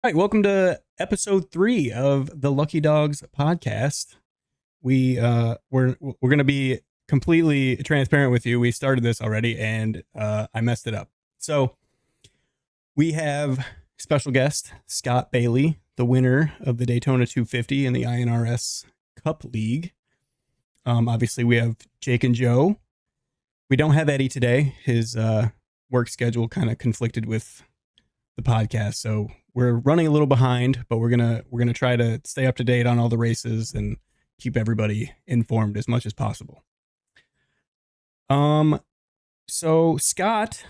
All right, welcome to episode 3 of the Lucky Dogs podcast. We're going to be completely transparent with you. We started this already, and I messed it up. So we have special guest Scott Bailey, the winner of the Daytona 250 in the iNRS Cup League. Obviously, we have Jake and Joe. We don't have Eddie today. His work schedule kind of conflicted with the podcast, so we're running a little behind, but we're gonna try to stay up to date on all the races and keep everybody informed as much as possible. So Scott,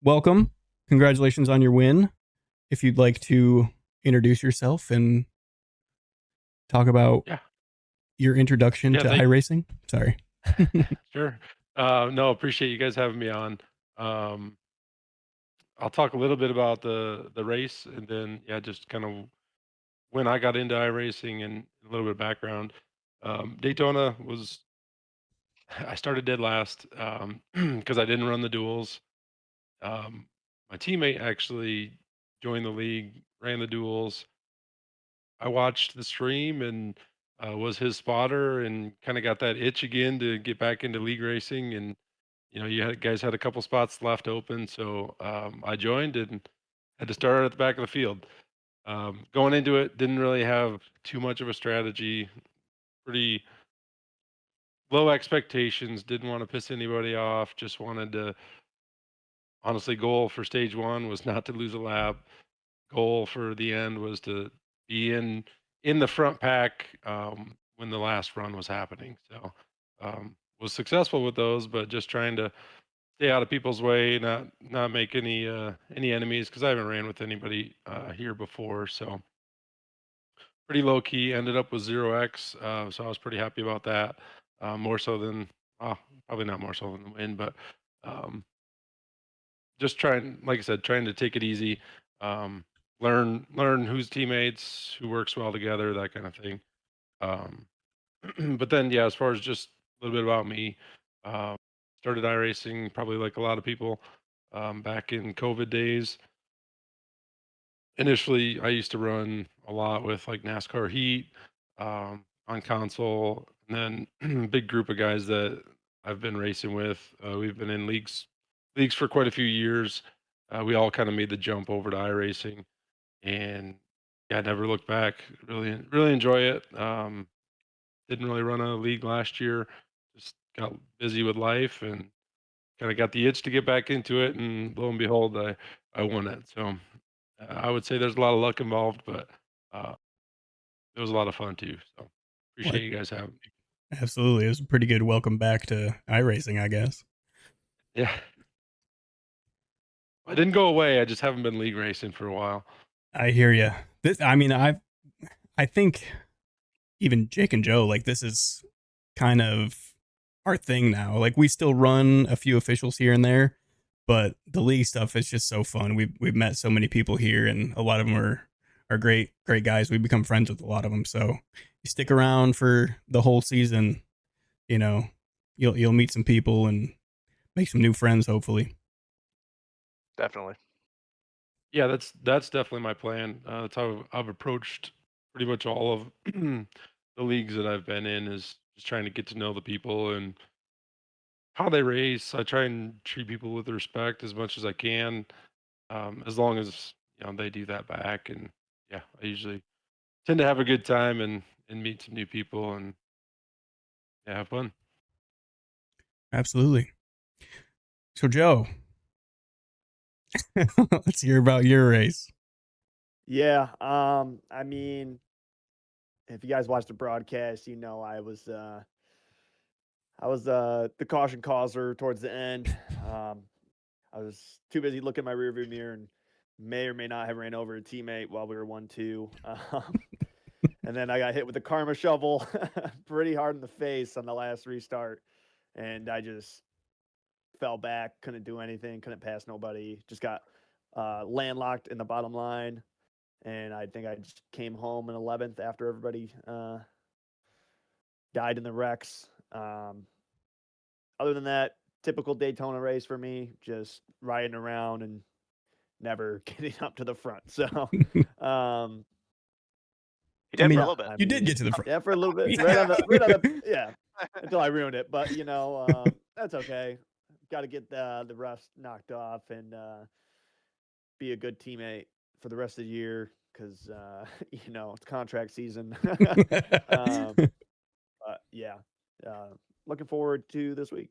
welcome. Congratulations on your win. If you'd like to introduce yourself and talk about Yeah. your introduction Yeah, to thank iRacing. Sorry. sure. No, appreciate you guys having me on. Um, I'll talk a little bit about the race and then yeah, just kind of when I got into iRacing and a little bit of background. Daytona was I started dead last because I didn't run the duels. Um, my teammate actually joined the league, ran the duels. I watched the stream and was his spotter and kind of got that itch again to get back into league racing. And guys had a couple spots left open, so I joined and had to start at the back of the field. Going into it, didn't really have too much of a strategy. Pretty low expectations. Didn't want to piss anybody off. Just wanted to honestly, goal for stage one was not to lose a lap. Goal for the end was to be in the front pack when the last run was happening. So was successful with those, but just trying to stay out of people's way, not make any enemies because I haven't ran with anybody here before. So pretty low key. Ended up with 0x, so I was pretty happy about that. More so than probably not more so than the win, but um, just trying, like I said, trying to take it easy. Um, learn who's teammates, who works well together, that kind of thing. Um, but then yeah, as far as just a little bit about me, um, started iRacing probably like a lot of people back in COVID days. Initially, I used to run a lot with like NASCAR Heat on console, and then big group of guys that I've been racing with. We've been in leagues for quite a few years. We all kind of made the jump over to iRacing, and yeah, never looked back. Really enjoy it. Didn't really run a league last year. Just got busy with life and kind of got the itch to get back into it, and lo and behold, I won it. So I would say there's a lot of luck involved, but uh, it was a lot of fun too. So Well, appreciate you guys having me. absolutely. It was a pretty good welcome back to iRacing, I guess. Yeah, I didn't go away. I just haven't been league racing for a while. I hear you. I think even Jake and Joe, like, this is kind of our thing now. Like, we still run a few officials here and there, but the league stuff is just so fun. We've met so many people here, and a lot of them are great guys. We become friends with a lot of them. So you stick around for the whole season, you know, you'll meet some people and make some new friends, hopefully. Definitely. Yeah, that's definitely my plan. That's how I've approached pretty much all of the leagues that I've been in is just trying to get to know the people and how they race. I try and treat people with respect as much as I can, as long as they do that back. And yeah, I usually tend to have a good time and meet some new people and yeah, have fun. Absolutely. So Joe, let's hear about your race. Yeah. I mean, if you guys watched the broadcast, I was the caution causer towards the end. Um, I was too busy looking at my rearview mirror and may or may not have ran over a teammate while we were 1-2. And then I got hit with the karma shovel pretty hard in the face on the last restart, and I just fell back, couldn't do anything, couldn't pass nobody, just got landlocked in the bottom line. And I think I just came home in 11th after everybody died in the wrecks. Other than that, typical Daytona race for me, just riding around and never getting up to the front. So, He did I mean, for a little bit. you did get to the front. Yeah, for a little bit. Yeah. Right on the yeah, until I ruined it. But that's okay. Got to get the rust knocked off and be a good teammate for the rest of the year because it's contract season. But yeah, looking forward to this week.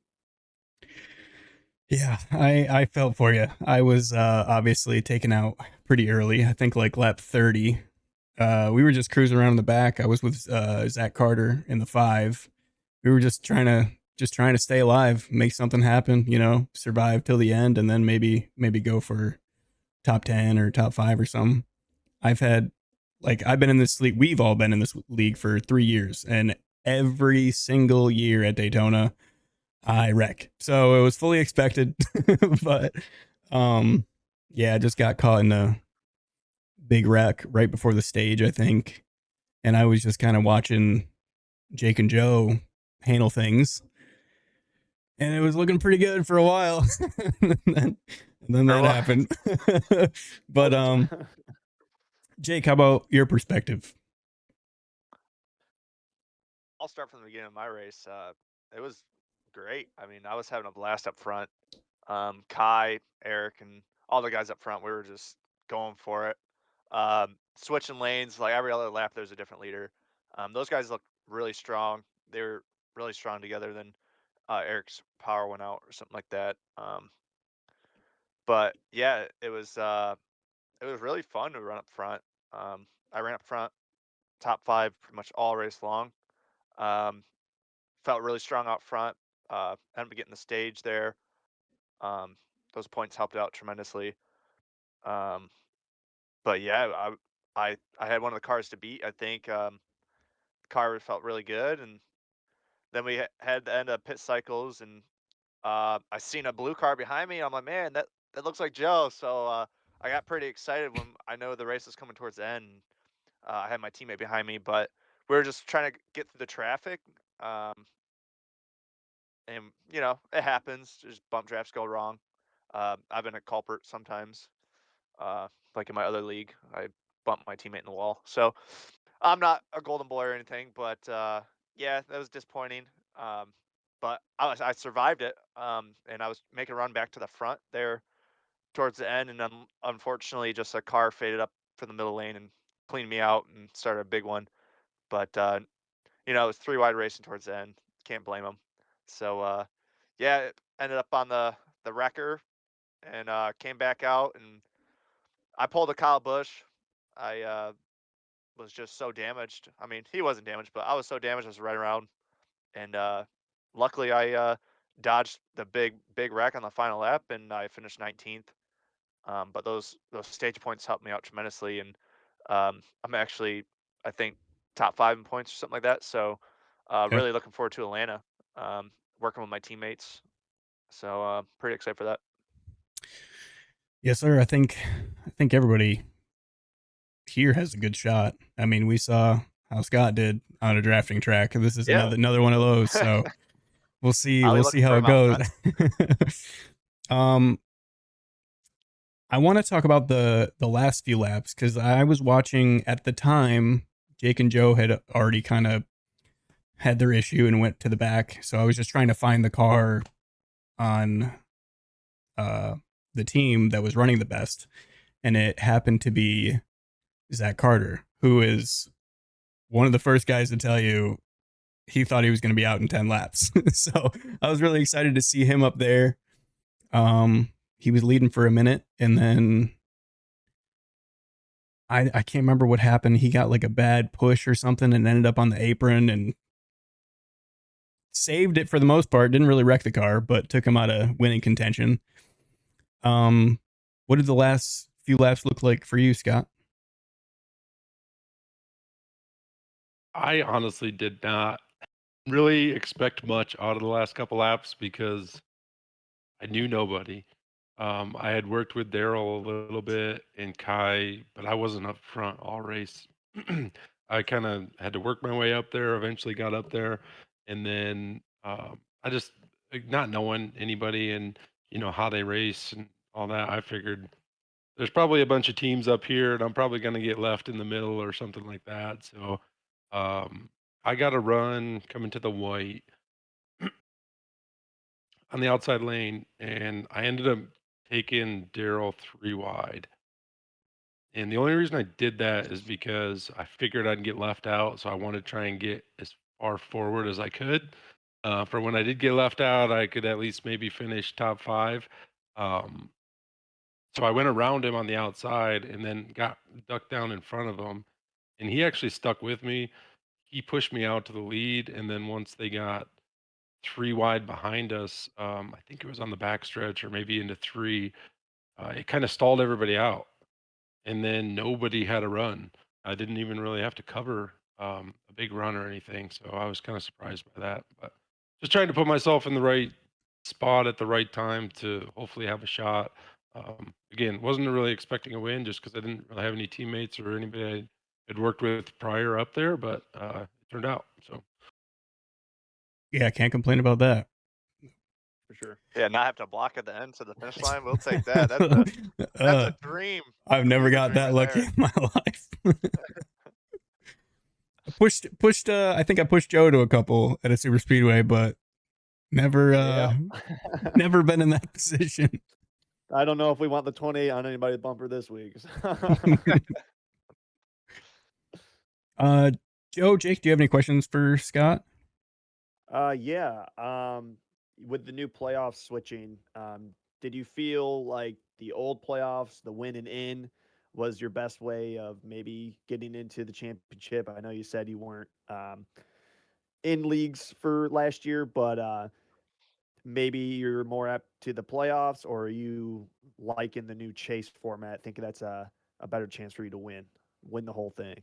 Yeah, I felt for you. I was obviously taken out pretty early. I think like lap 30. We were just cruising around in the back. I was with Zach Carter in the 5. We were just trying to stay alive, make something happen, survive till the end, and then maybe go for top 10 or top 5 or something. I've been in this league. We've all been in this league for 3 years, and every single year at Daytona, I wreck. So it was fully expected, but yeah, I just got caught in a big wreck right before the stage, I think, and I was just kind of watching Jake and Joe handle things, and it was looking pretty good for a while. and then that happened. But Jake, how about your perspective? I'll start from the beginning of my race. It was great. I mean, I was having a blast up front. Kai, Eric, and all the guys up front, we were just going for it. Switching lanes, like every other lap, there's a different leader. Those guys look really strong. They were really strong together. Then Eric's power went out or something like that. But yeah, it was really fun to run up front. I ran up front, top 5 pretty much all race long. Felt really strong out front. Ended up getting the stage there. Those points helped out tremendously. But yeah, I had one of the cars to beat. I think the car felt really good, and then we had the end of pit cycles, and I seen a blue car behind me. And I'm like, man, that looks like Joe. So I got pretty excited when I know the race was coming towards the end. I had my teammate behind me, but we were just trying to get through the traffic. And it happens. Just bump drafts go wrong. I've been a culprit sometimes. Like in my other league, I bumped my teammate in the wall. So I'm not a golden boy or anything, but yeah, that was disappointing. But I survived it, and I was making a run back to the front there towards the end, and then unfortunately, just a car faded up from the middle lane and cleaned me out and started a big one. But it was 3 wide racing towards the end. Can't blame them. So yeah, it ended up on the wrecker and came back out, and I pulled a Kyle Busch. I was just so damaged. I mean, he wasn't damaged, but I was so damaged. I was right around, and luckily I dodged the big wreck on the final lap, and I finished 19th. But those stage points helped me out tremendously, and I'm actually, I think, top 5 in points or something like that. So really looking forward to Atlanta, working with my teammates. So pretty excited for that. Yes, sir. I think everybody here has a good shot. I mean, we saw how Scott did on a drafting track. This is another one of those. So we'll see. We'll see how it goes. I want to talk about the last few laps because I was watching at the time. Jake and Joe had already kind of had their issue and went to the back. So I was just trying to find the car on the team that was running the best, and it happened to be Zach Carter, who is one of the first guys to tell you he thought he was going to be out in 10 laps. So I was really excited to see him up there. He was leading for a minute, and then I can't remember what happened. He got like a bad push or something and ended up on the apron and saved it for the most part. Didn't really wreck the car, but took him out of winning contention. What did the last few laps look like for you, Scott? I honestly did not really expect much out of the last couple laps because I knew nobody. I had worked with Daryl a little bit and Kai, but I wasn't up front all race. I kind of had to work my way up there, eventually got up there. And then I just, not knowing anybody and, how they race and all that, I figured there's probably a bunch of teams up here, and I'm probably going to get left in the middle or something like that. So I got a run coming to the white on the outside lane, and I ended up taking Daryl 3 wide. And the only reason I did that is because I figured I'd get left out, so I wanted to try and get as far forward as I could. For when I did get left out, I could at least maybe finish top 5. Um, so I went around him on the outside and then got ducked down in front of him, and he actually stuck with me. He pushed me out to the lead, and then once they got 3 wide behind us, I think it was on the backstretch or maybe into 3, it kind of stalled everybody out. And then nobody had a run. I didn't even really have to cover a big run or anything, so I was kind of surprised by that. But just trying to put myself in the right spot at the right time to hopefully have a shot. Again, wasn't really expecting a win just because I didn't really have any teammates or anybody I had worked with prior up there, but it turned out. So Yeah, can't complain about that. For sure. Yeah, not have to block at the end to the finish line. We'll take that. That's a dream. I've never got dream that right lucky there. in my life. pushed I think I pushed Joe to a couple at a super speedway, but never Yeah. never been in that position. I don't know if we want the 28 on anybody's bumper this week. Joe, Jake, do you have any questions for Scott? Yeah. With the new playoffs switching, did you feel like the old playoffs, the win and in, was your best way of maybe getting into the championship? I know you said you weren't in leagues for last year, but maybe you're more apt to the playoffs, or are you liking the new chase format, thinking that's a better chance for you to win the whole thing?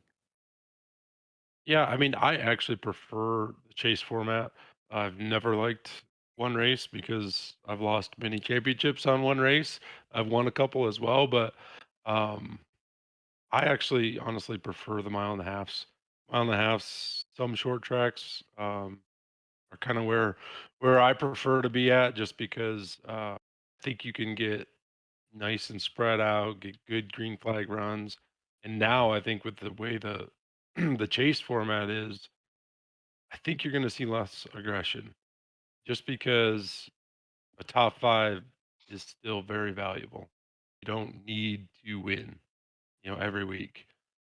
yeah, I mean, I actually prefer the chase format. I've never liked one race because I've lost many championships on one race. I've won a couple as well, but um, I actually honestly prefer the mile and a halves. Mile and a halves, some short tracks are kind of where I prefer to be at, just because I think you can get nice and spread out, get good green flag runs. And now I think with the way the the chase format is, I think you're going to see less aggression, just because a top 5 is still very valuable. You don't need to win, every week,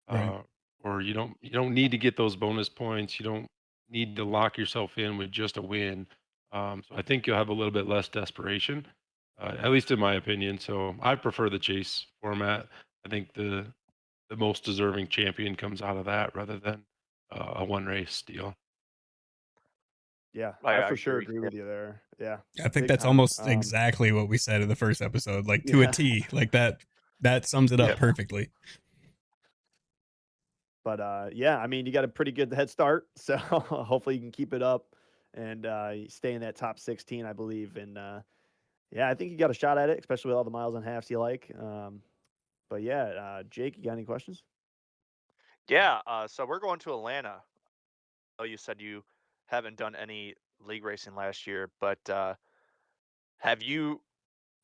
Right. uh, or you don't need to get those bonus points. You don't need to lock yourself in with just a win. So I think you'll have a little bit less desperation, at least in my opinion. So I prefer the chase format. I think the most deserving champion comes out of that rather than a one race deal. Yeah, I I for sure agree. agree Yeah. with you there. Yeah, I think big that's time. almost exactly what we said in the first episode, like to a Yeah. T. Like that sums it up Yeah. perfectly. But yeah, I mean, you got a pretty good head start, so hopefully you can keep it up and stay in that top 16, I believe. And yeah, I think you got a shot at it, especially with all the miles and halves you like. But yeah, Jake, you got any questions? Yeah. So we're going to Atlanta. Oh, you said you haven't done any league racing last year, but have you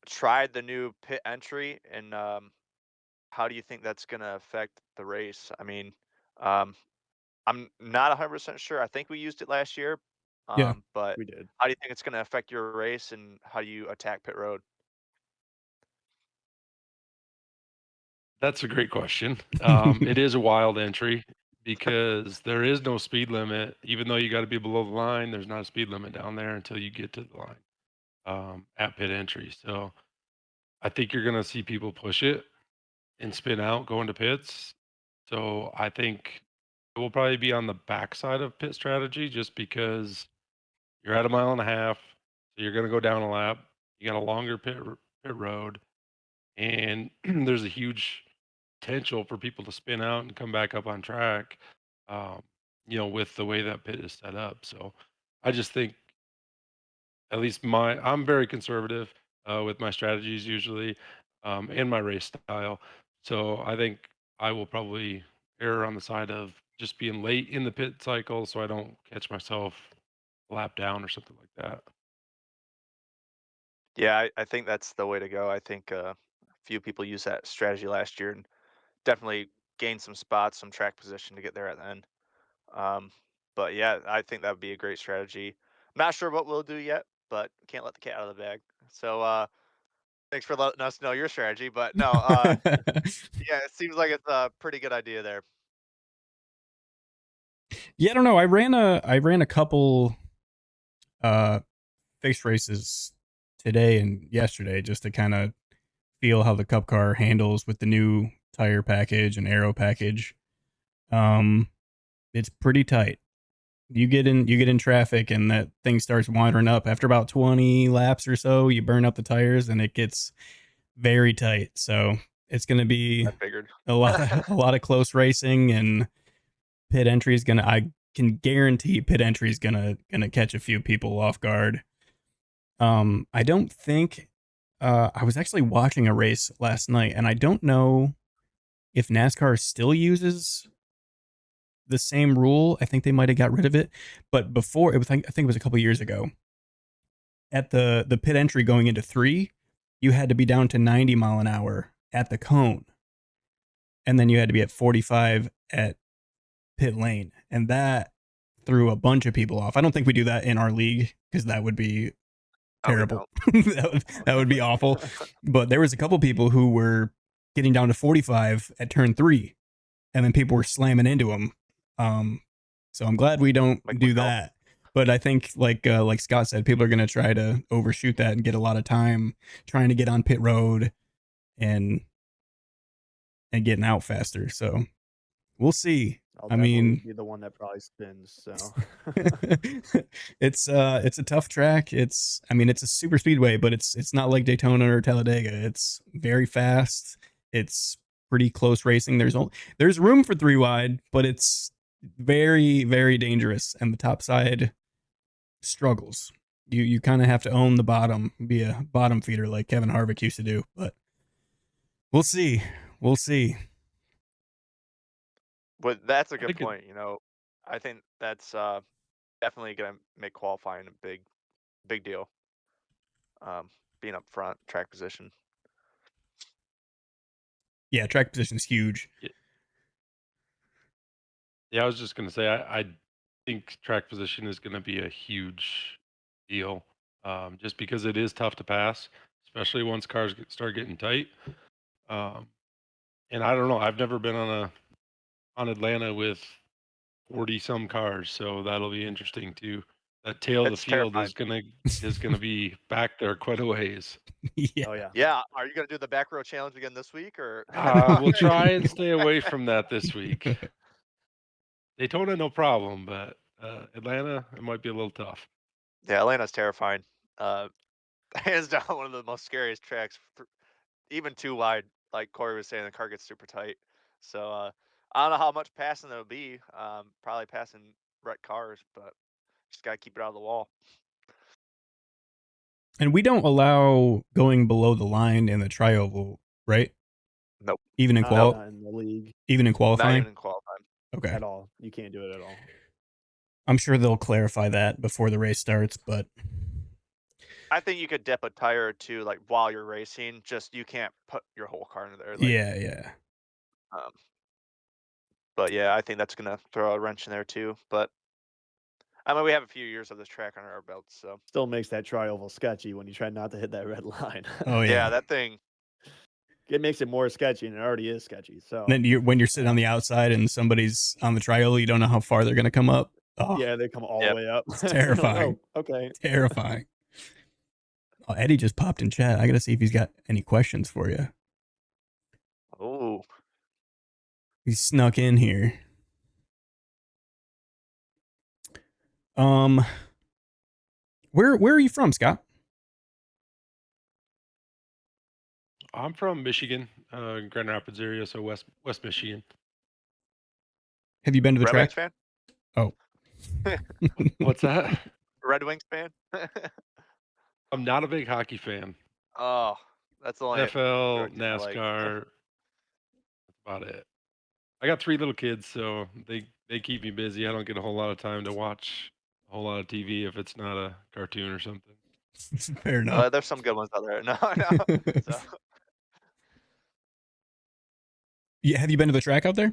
tried the new pit entry, and how do you think that's going to affect the race? I mean, um, I'm not 100% sure. I think we used it last year, Yeah. but We did. how do you think it's going to affect your race, and how do you attack pit road? That's a great question. It is a wild entry because there is no speed limit. Even though you got to be below the line, there's not a speed limit down there until you get to the line at pit entry. So I think you're going to see people push it and spin out going to pits. So I think it will probably be on the backside of pit strategy, just because you're at a mile and a half. So you're going to go down a lap. You got a longer pit road, and there's a huge potential for people to spin out and come back up on track, um, with the way that pit is set up. So I just think, at least I'm very conservative with my strategies usually, and my race style. So I think I will probably err on the side of just being late in the pit cycle so I don't catch myself a lap down or something like that. Yeah, I think that's the way to go. I think few people used that strategy last year and definitely gained some spots, some track position to get there at the end. But yeah, I think that would be a great strategy. I'm not sure what we'll do yet, but can't let the cat out of the bag. So thanks for letting us know your strategy. But no, yeah, it seems like it's a pretty good idea there. Yeah, I don't know. I ran a couple fixed races today and yesterday just to kind of feel how the Cup car handles with the new tire package and aero package. It's pretty tight. You get in traffic and that thing starts wandering up after about 20 laps or so. You burn up the tires and it gets very tight. So it's going to be I figured. a lot of close racing, and pit entry is gonna. I can guarantee pit entry is gonna catch a few people off guard. I don't think. I was actually watching a race last night, and I don't know if NASCAR still uses the same rule. I think they might have got rid of it, but before it was, I think it was a couple years ago. At the pit entry going into 3, you had to be down to 90 mile an hour at the cone, and then you had to be at 45 at pit lane, and that threw a bunch of people off. I don't think we do that in our league because that would be terrible. that would be awful. But there was a couple people who were getting down to 45 at turn 3, and then people were slamming into them. So I'm glad we don't do that. But I think, like Scott said, people are going to try to overshoot that and get a lot of time trying to get on pit road and getting out faster. So we'll see. I'll I mean, be the one that probably spins. So it's a tough track. It's a super speedway, but it's not like Daytona or Talladega. It's very fast. It's pretty close racing. There's room for 3 wide, but it's very, very dangerous, and the top side struggles. You kind of have to own the bottom, be a bottom feeder like Kevin Harvick used to do. But we'll see. But that's a good point. I think that's definitely gonna make qualifying a big deal. Being up front, track position. Yeah, track position is huge. Yeah, I was just gonna say I think track position is gonna be a huge deal, just because it is tough to pass, especially once cars start getting tight. And I don't know. I've never been on Atlanta with 40 some cars, so that'll be interesting too. That tail of the It's field terrifying. is gonna be back there quite a ways. Yeah. oh yeah. Yeah. Are you gonna do the back row challenge again this week, or? We'll try and stay away from that this week. Daytona, no problem, but Atlanta, it might be a little tough. Yeah, Atlanta's terrifying. Hands down, one of the most scariest tracks. Even too wide, like Corey was saying, the car gets super tight. So I don't know how much passing there'll be. Probably passing wrecked cars, but just gotta keep it out of the wall. And we don't allow going below the line in the tri-oval, right? Nope. Even in Not in the league even in Not qualifying? even in qualifying. Okay. at all. You can't do it at all. I'm sure they'll clarify that before the race starts, but I think you could dip a tire or two, like while you're racing. Just you can't put your whole car into there. Like, yeah. But yeah, I think that's gonna throw a wrench in there too. But I mean, we have a few years of this track under our belts, so Still makes that tri-oval sketchy when you try not to hit that red line. Oh yeah, yeah. that thing. It makes it more sketchy, and it already is sketchy. So Then when you're sitting on the outside and somebody's on the tri-oval, you don't know how far they're going to come up. Oh, yeah, they come all Yep. the way up. It's terrifying. Oh, okay. Terrifying. Oh, Eddie just popped in chat. I got to see if he's got any questions for you. Oh, He snuck in here. Where are you from, Scott? I'm from Michigan, Grand Rapids area, so West Michigan. Have you been to the Red track? Wings fan? Oh. What's that? Red Wings fan? I'm not a big hockey fan. Oh, that's the only NFL, sport I like. NASCAR, that's about it. I got 3 little kids, so they keep me busy. I don't get a whole lot of time to watch a whole lot of TV if it's not a cartoon or something. Fair enough. There's some good ones out there. No. So, Yeah, have you been to the track out there?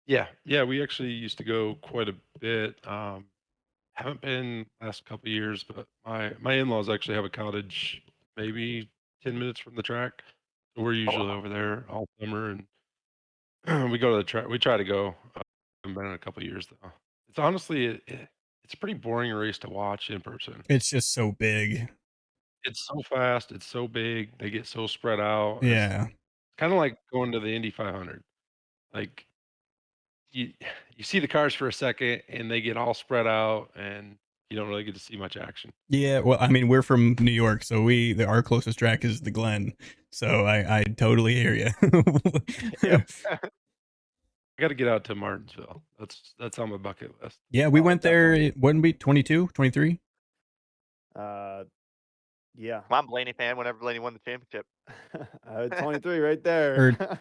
Yeah, we actually used to go quite a bit. Haven't been last couple of years, but my in-laws actually have a cottage maybe 10 minutes from the track. So we're usually wow. over there all summer, and we go to the track. We try to go. Haven't been in a couple of years though. It's honestly it's a pretty boring race to watch in person. It's just so big. It's so fast. It's so big. They get so spread out. It's Yeah. kind of like going to the Indy 500. Like you you see the cars for a second, and they get all spread out, and you don't really get to see much action. Yeah, well, I mean, we're from New York, so our closest track is the Glen. So I totally hear you. Yep. I got to get out to Martinsville. That's on my bucket list. Yeah, we Oh, went there. definitely. Wouldn't we 22, 23? Yeah. I'm a Blaney fan whenever Blaney won the championship. 23 right there. Or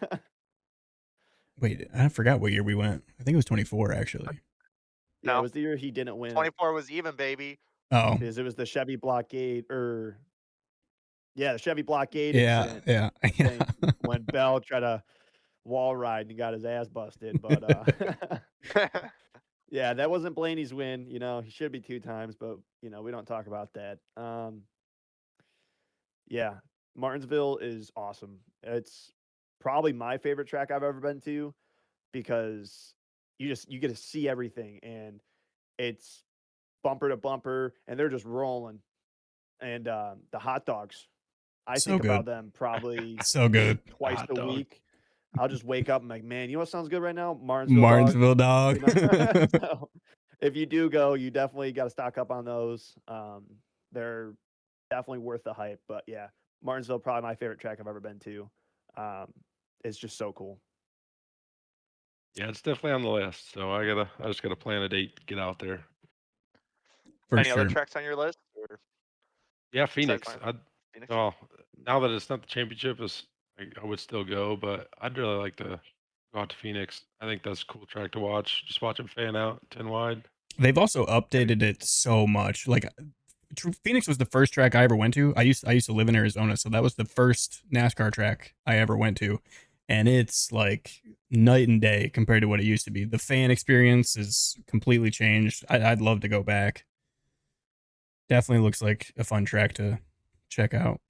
wait, I forgot what year we went. I think it was 24 actually. Yeah, No. it was the year he didn't win it 24 was even, baby. Oh, because it was the Chevy blockade the Chevy blockade yeah, incident yeah. thing when Bell tried to wall ride and got his ass busted. But yeah, that wasn't Blaney's win. You know, he should be 2 times, but we don't talk about that. Yeah, Martinsville is awesome. It's probably my favorite track I've ever been to because you get to see everything and it's bumper to bumper and they're just rolling. And the hot dogs, I So think about good. them probably So good. twice Hot a dog. week. I'll just wake up and like, man, you know what sounds good right now? Martinsville dog. Martinsville dog. So, if you do go, you definitely got to stock up on those. They're definitely worth the hype. But yeah, Martinsville probably my favorite track I've ever been to. It's just so cool. Yeah, it's definitely on the list. So I just gotta plan a date to get out there. For Any sure. other tracks on your list? Or Yeah, besides Phoenix. Phoenix? Well, now that it's not the championship, I would still go, but I'd really like to go out to Phoenix. I think that's a cool track to watch. Just watch them fan out 10 wide. They've also updated it so much. Like Phoenix was the first track I ever went to. I used to live in Arizona, so that was the first NASCAR track I ever went to. And it's like night and day compared to what it used to be. The fan experience is completely changed. I'd love to go back. Definitely looks like a fun track to check out.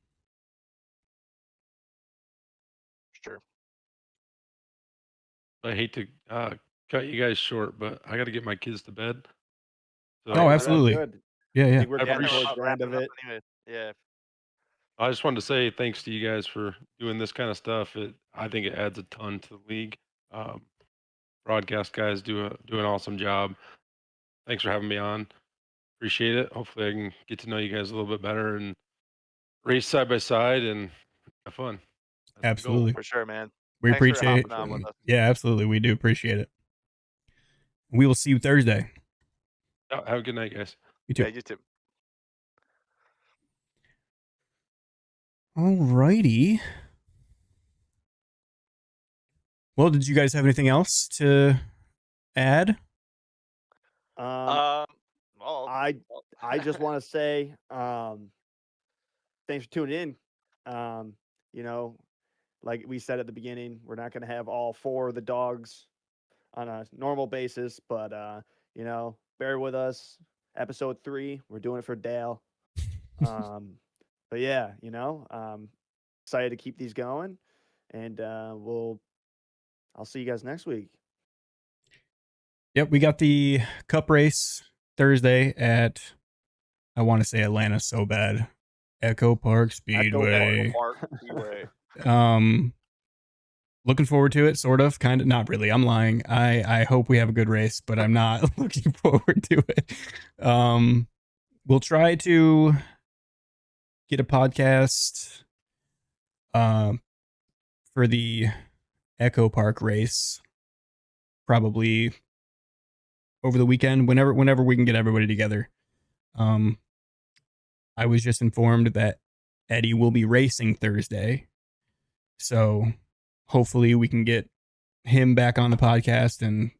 Sure. I hate to cut you guys short, but I got to get my kids to bed. So Oh, Yeah, absolutely. good. Yeah, I yeah. think we're I getting appreciate- towards the end of Wrapping it. up anyway. Yeah. I just wanted to say thanks to you guys for doing this kind of stuff. I think it adds a ton to the league. Broadcast guys do an awesome job. Thanks for having me on. Appreciate it. Hopefully, I can get to know you guys a little bit better and race side by side and have fun. That's the goal. Absolutely. For sure, man. We Thanks for appreciate hopping on with us. Yeah, absolutely. We do appreciate it. We will see you Thursday. Yeah, have a good night, guys. You too. Yeah, you too. Alrighty. Well, did you guys have anything else to add? Well, I just want to say thanks for tuning in. Like we said at the beginning, we're not going to have all 4 of the dogs on a normal basis, but bear with us. Episode 3, we're doing it for Dale. But yeah, excited to keep these going, and I'll see you guys next week. Yep, we got the Cup race Thursday at, I want to say Atlanta so bad, Echo Park Speedway. Looking forward to it, sort of, kind of, not really. I'm lying. I hope we have a good race, but I'm not looking forward to it. We'll try to get a podcast for the Echo Park race probably over the weekend, whenever we can get everybody together. I was just informed that Eddie will be racing Thursday, so hopefully we can get him back on the podcast, and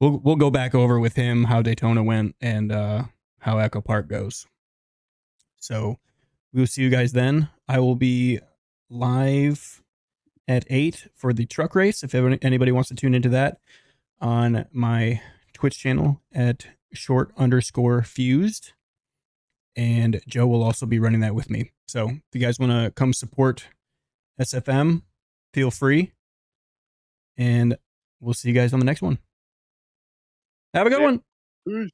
we'll go back over with him how Daytona went and how Echo Park goes. So we'll see you guys then. I will be live at 8 for the truck race. If anybody wants to tune into that on my Twitch channel at @short_fused. And Joe will also be running that with me. So if you guys want to come support SFM, feel free. And we'll see you guys on the next one. Have a good one. Peace.